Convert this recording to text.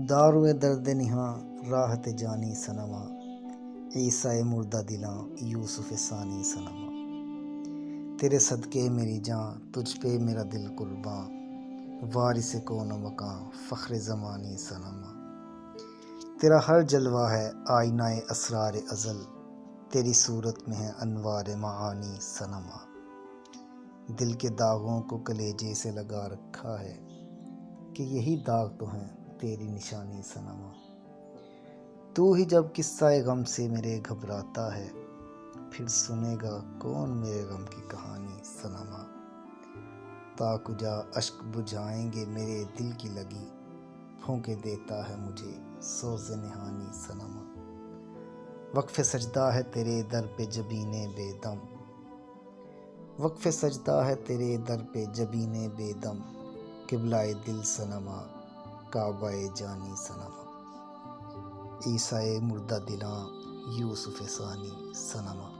داروے درد نہاں راحت جانی صنما، عیسیٰ مردہ دلاں یوسف ثانی صنما۔ تیرے صدقے میری جاں تجھ پہ میرا دل قرباں، وارث کون و مکان فخر زمانی صنما۔ تیرا ہر جلوہ ہے آئینہ اسرار ازل، تیری صورت میں ہے انوار معانی صنما۔ دل کے داغوں کو کلیجے سے لگا رکھا ہے، کہ یہی داغ تو ہیں تیری نشانی صنما۔ تو ہی جب قصہ غم سے میرے گھبراتا ہے، پھر سنے گا کون میرے غم کی کہانی صنما۔ تا کجا اشک بجھائیں گے میرے دل کی لگی، پھونکے دیتا ہے مجھے سوز نہانی صنما۔ وقف سجدہ ہے تیرے در پہ جبین بے دم، وقف سجدہ ہے تیرے در پہ جبین بے دم، قبلہ دل صنما کعبہ جانی صنما۔ عیسیٰ مردہ دلاں یوسف ثانی صنما۔